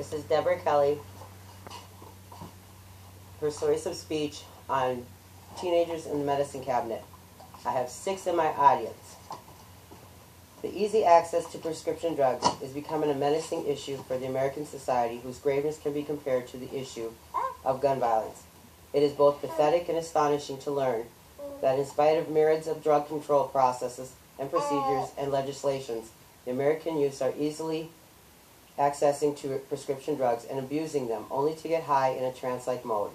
This is Debra Kelley, Persuasive Speech on Teenagers in the Medicine Cabinet. I have 6 in my audience. The easy access to prescription drugs is becoming a menacing issue for the American society, whose graveness can be compared to the issue of gun violence. It is both pathetic and astonishing to learn that in spite of myriads of drug control processes and procedures and legislations, the American youths are easily accessing to prescription drugs and abusing them, only to get high in a trance-like mode.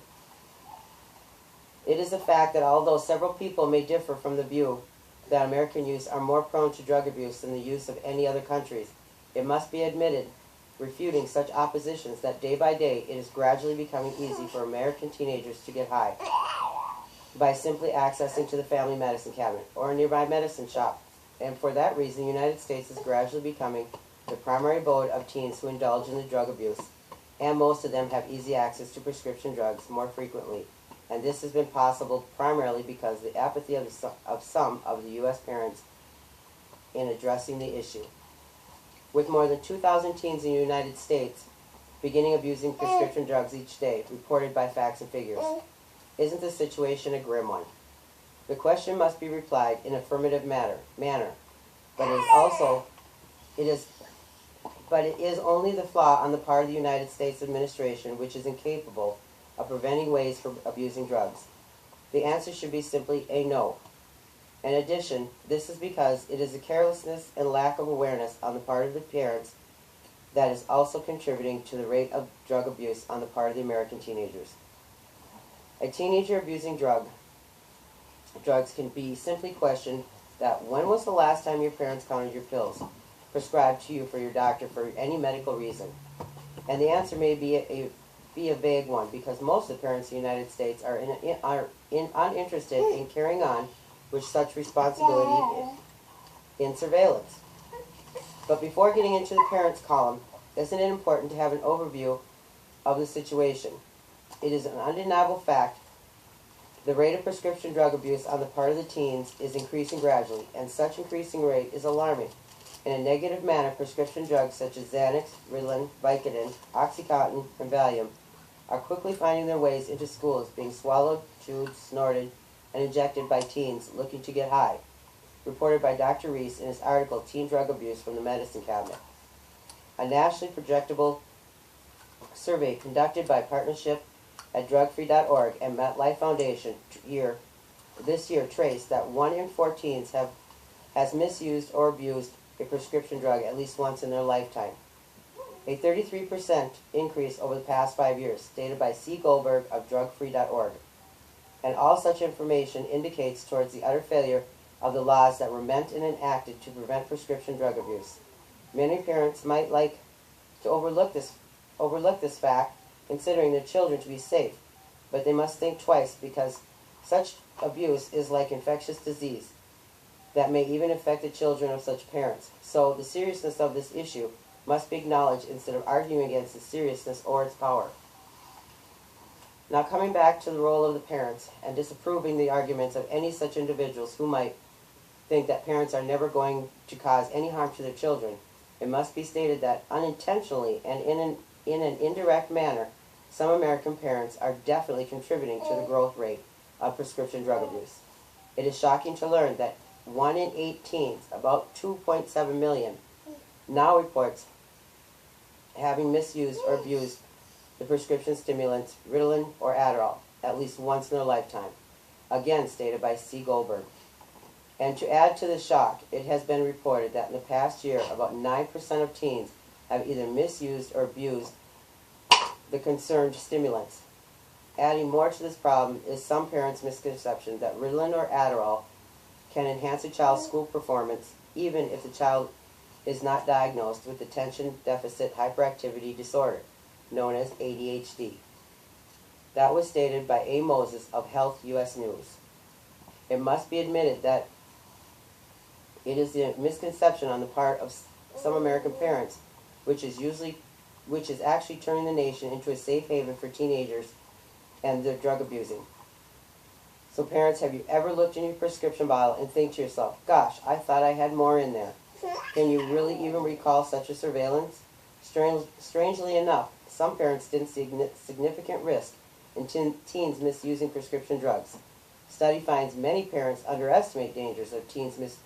It is a fact that although several people may differ from the view that American youths are more prone to drug abuse than the youths of any other countries, it must be admitted, refuting such oppositions, that day by day it is gradually becoming easy for American teenagers to get high by simply accessing to the family medicine cabinet or a nearby medicine shop. And for that reason, the United States is gradually becoming the primary abode of teens who indulge in the drug abuse, and most of them have easy access to prescription drugs more frequently. And this has been possible primarily because of the apathy of some of the U.S. parents in addressing the issue. With more than 2,000 teens in the United States beginning abusing prescription drugs each day, reported by facts and figures, isn't the situation a grim one? The question must be replied in affirmative manner, but it is only the flaw on the part of the United States administration which is incapable of preventing ways for abusing drugs. The answer should be simply a no. In addition, this is because it is a carelessness and lack of awareness on the part of the parents that is also contributing to the rate of drug abuse on the part of the American teenagers. A teenager abusing drugs can be simply questioned that when was the last time your parents counted your pills prescribed to you for your doctor for any medical reason? And the answer may be a vague one, because most of the parents in the United States are uninterested in carrying on with such responsibility in surveillance. But before getting into the parents column, isn't it important to have an overview of the situation? It is an undeniable fact the rate of prescription drug abuse on the part of the teens is increasing gradually, and such increasing rate is alarming. In a negative manner, prescription drugs such as Xanax, Ritalin, Vicodin, Oxycontin, and Valium are quickly finding their ways into schools, being swallowed, chewed, snorted, and injected by teens looking to get high, reported by Dr. Reese in his article, Teen Drug Abuse from the Medicine Cabinet. A nationally projectable survey conducted by Partnership at drugfree.org and MetLife Foundation this year traced that 1 in 4 teens has misused or abused a prescription drug at least once in their lifetime. A 33% increase over the past 5 years, stated by C. Goldberg of drugfree.org. And all such information indicates towards the utter failure of the laws that were meant and enacted to prevent prescription drug abuse. Many parents might like to overlook this fact, considering their children to be safe, but they must think twice, because such abuse is like infectious disease that may even affect the children of such parents. So the seriousness of this issue must be acknowledged instead of arguing against its seriousness or its power. Now, coming back to the role of the parents and disapproving the arguments of any such individuals who might think that parents are never going to cause any harm to their children, it must be stated that unintentionally and in an indirect manner, some American parents are definitely contributing to the growth rate of prescription drug abuse. It is shocking to learn that 1 in 8 teens, about 2.7 million, now reports having misused or abused the prescription stimulants Ritalin or Adderall at least once in their lifetime, again stated by C. Goldberg. And to add to the shock, it has been reported that in the past year, about 9% of teens have either misused or abused the concerned stimulants. Adding more to this problem is some parents' misconception that Ritalin or Adderall can enhance a child's school performance even if the child is not diagnosed with attention deficit hyperactivity disorder, known as ADHD. That was stated by A. Moses of Health U.S. News. It must be admitted that it is a misconception on the part of some American parents, which is actually turning the nation into a safe haven for teenagers and their drug abusing. So parents, have you ever looked in your prescription bottle and think to yourself, gosh, I thought I had more in there? Can you really even recall such a surveillance? Strangely enough, some parents didn't see significant risk in teens misusing prescription drugs. Study finds many parents underestimate dangers of teens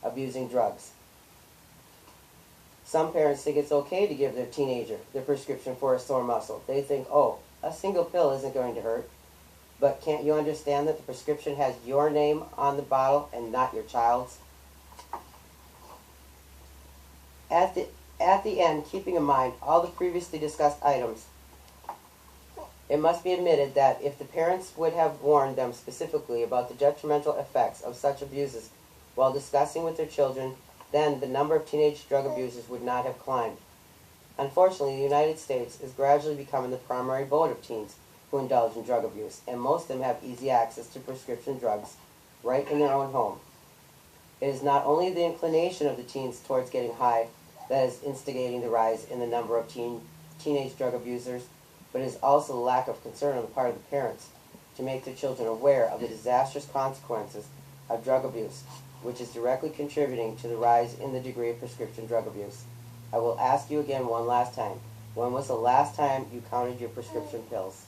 abusing drugs. Some parents think it's okay to give their teenager their prescription for a sore muscle. They think, oh, a single pill isn't going to hurt. But can't you understand that the prescription has your name on the bottle and not your child's? At the end, keeping in mind all the previously discussed items, it must be admitted that if the parents would have warned them specifically about the detrimental effects of such abuses while discussing with their children, then the number of teenage drug abusers would not have climbed. Unfortunately, the United States is gradually becoming the primary abode of teens who indulge in drug abuse, and most of them have easy access to prescription drugs right in their own home. It is not only the inclination of the teens towards getting high that is instigating the rise in the number of teenage drug abusers, but it is also the lack of concern on the part of the parents to make their children aware of the disastrous consequences of drug abuse, which is directly contributing to the rise in the degree of prescription drug abuse. I will ask you again one last time. When was the last time you counted your prescription pills?